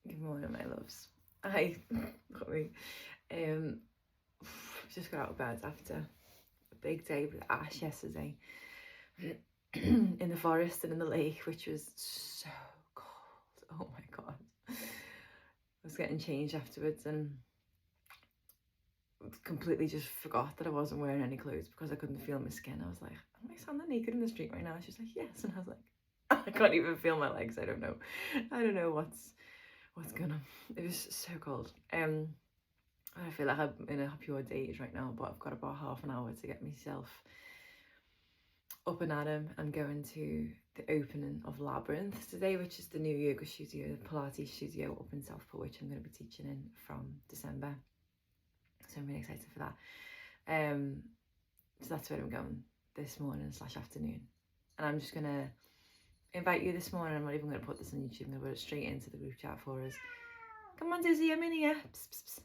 Good morning, my loves. I just got out of bed after a big day with Ash yesterday in the forest and in the lake, which was so cold. Oh my god. I was getting changed afterwards and completely just forgot that I wasn't wearing any clothes because I couldn't feel my skin. I was like, am I standing naked in the street right now? She's like, yes. And I was like, I can't even feel my legs. I don't know what's going on. It was so cold. I feel like I'm in a pure daze right now, but I've got about half an hour to get myself up and at 'em and going to the opening of Labyrinth today, which is the new yoga studio, the Pilates studio up in Southport, which I'm going to be teaching in from December. So I'm really excited for that. So that's where I'm going this morning / afternoon. And I'm just going to invite you this morning. I'm not even going to put this on YouTube. I'm going to put it straight into the group chat for us. Come on, Dizzy, I'm in here. Psst, psst, psst.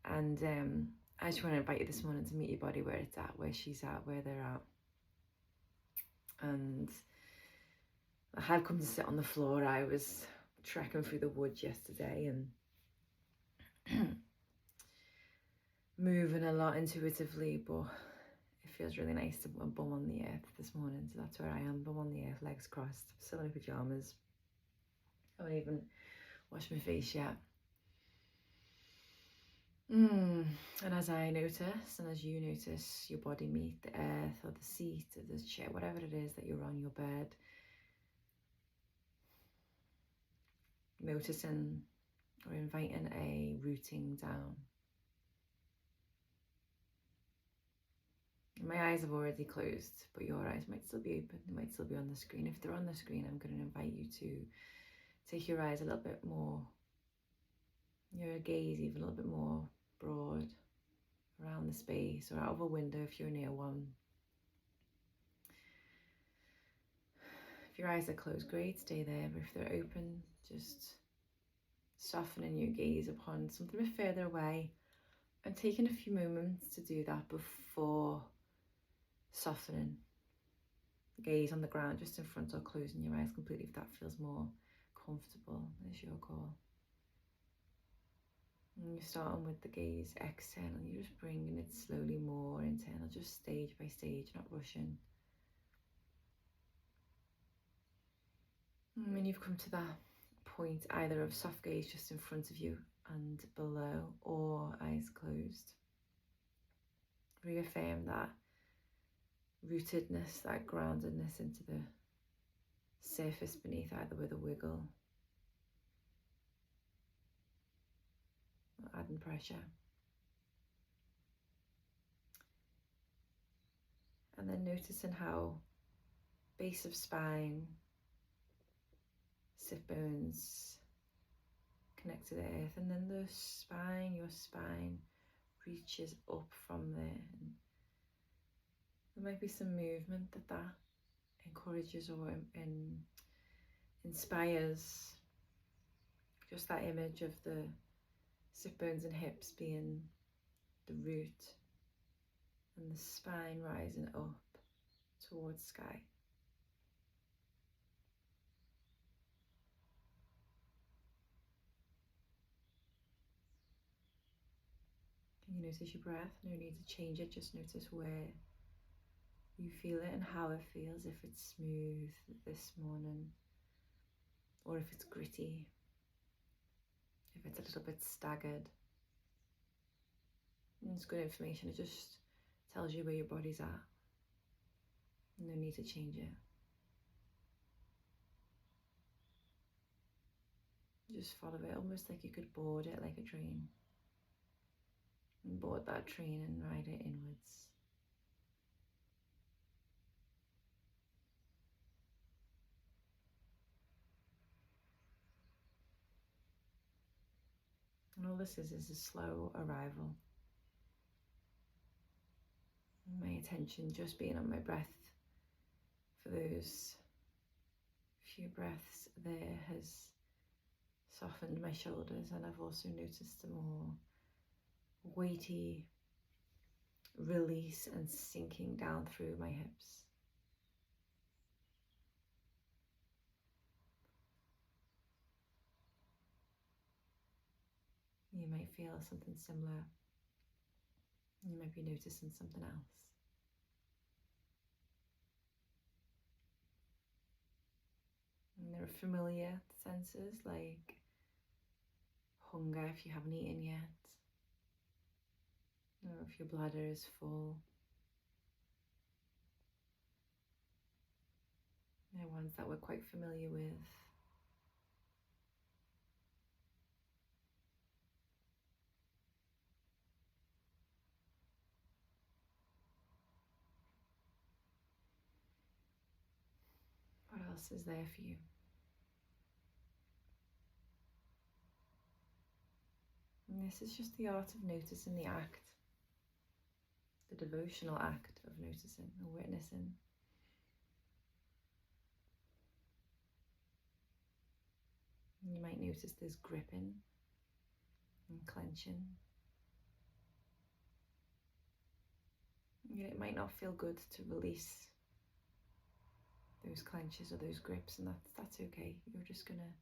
And I just want to invite you this morning to meet your body where it's at, where she's at, where they're at. And I have come to sit on the floor. I was trekking through the woods yesterday and moving a lot intuitively, but it feels really nice to bum on the earth this morning. So that's where I am, bum on the earth, legs crossed, still in my pajamas. I haven't even washed my face yet. And as I notice, and as you notice your body meet the earth or the seat or the chair, whatever it is that you're on, your bed, noticing or inviting a rooting down. My eyes have already closed, but your eyes might still be open, they might still be on the screen. If they're on the screen, I'm going to invite you to take your eyes a little bit more, your gaze even a little bit more broad around the space or out of a window if you're near one. If your eyes are closed, great, stay there. But if they're open, just softening your gaze upon something a bit further away and taking a few moments to do that before softening. Gaze on the ground just in front or closing your eyes completely if that feels more comfortable. Is your call. And you're starting with the gaze external, you're just bringing it slowly more internal, just stage by stage, not rushing. And when you've come to that point either of soft gaze just in front of you and below or eyes closed, reaffirm that rootedness, that groundedness into the surface beneath, either with a wiggle or adding pressure. And then noticing how base of spine, sit bones connect to the earth, and then the spine, your spine reaches up from there. And there might be some movement that encourages or inspires. Just that image of the sit bones and hips being the root and the spine rising up towards sky. Can you notice your breath? No need to change it, just notice where you feel it and how it feels, if it's smooth this morning or if it's gritty, if it's a little bit staggered. And it's good information, it just tells you where your body's at. No need to change it. Just follow it, almost like you could board it like a train. And board that train and ride it inwards. And all this is a slow arrival. My attention just being on my breath for those few breaths there has softened my shoulders, and I've also noticed a more weighty release and sinking down through my hips. You might feel something similar. You might be noticing something else. And there are familiar senses like hunger if you haven't eaten yet, or if your bladder is full. They're ones that we're quite familiar with. What else is there for you? And this is just the art of noticing the act, the devotional act of noticing or witnessing. And you might notice there's gripping and clenching. It might not feel good to release those clenches or those grips, and that's okay. You're just gonna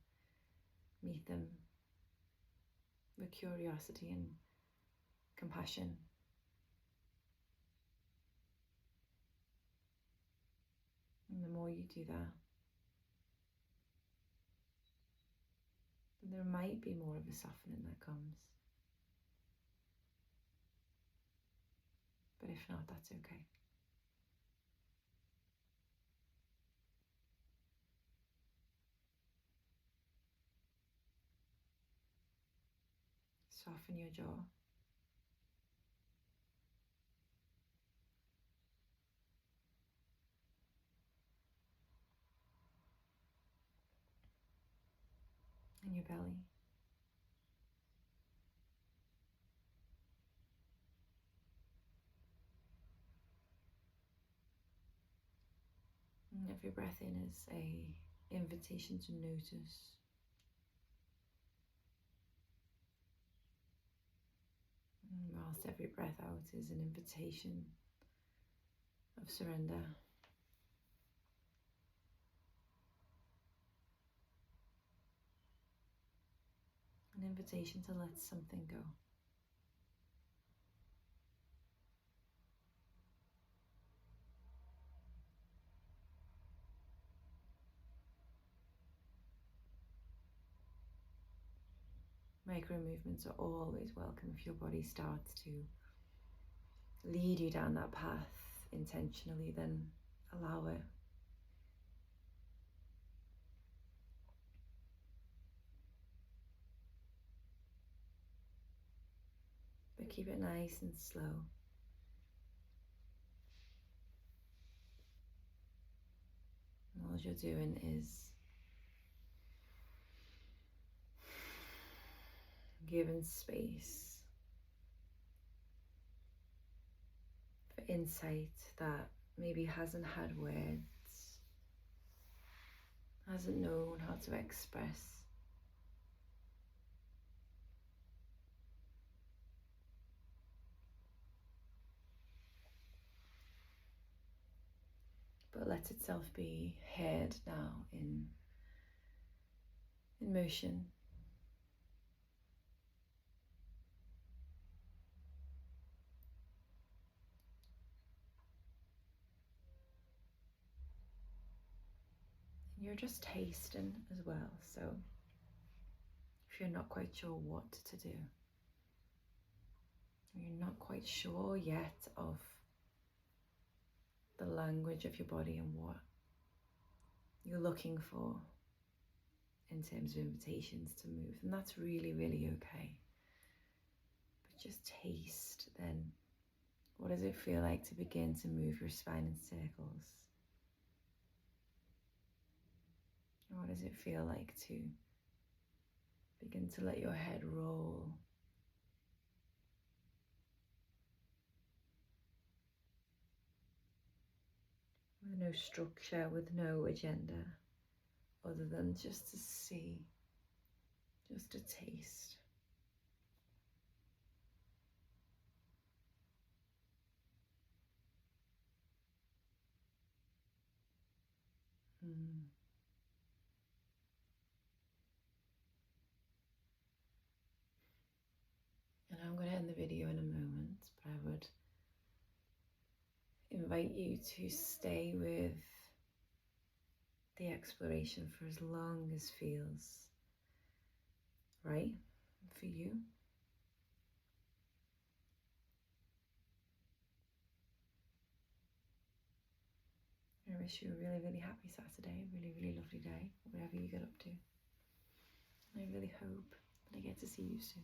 meet them with curiosity and compassion. And the more you do that, then there might be more of a softening that comes. But if not, that's okay. Soften your jaw. And your belly. And every breath in is a invitation to notice. And whilst every breath out is an invitation of surrender. An invitation to let something go. Micro movements are always welcome if your body starts to lead you down that path intentionally, then allow it. But keep it nice and slow. And all you're doing is giving space for insight that maybe hasn't had words, hasn't known how to express. But let itself be heard now in motion. And you're just tasting as well, so if you're not quite sure what to do, or you're not quite sure yet of the language of your body and what you're looking for in terms of invitations to move, and that's really, really okay. But just taste then. What does it feel like to begin to move your spine in circles? Or what does it feel like to begin to let your head roll? With no structure, with no agenda, other than just to see, just to taste. video in a moment, but I would invite you to stay with the exploration for as long as feels right for you. I wish you a really, really happy Saturday, a really, really lovely day, whatever you get up to. I really hope that I get to see you soon.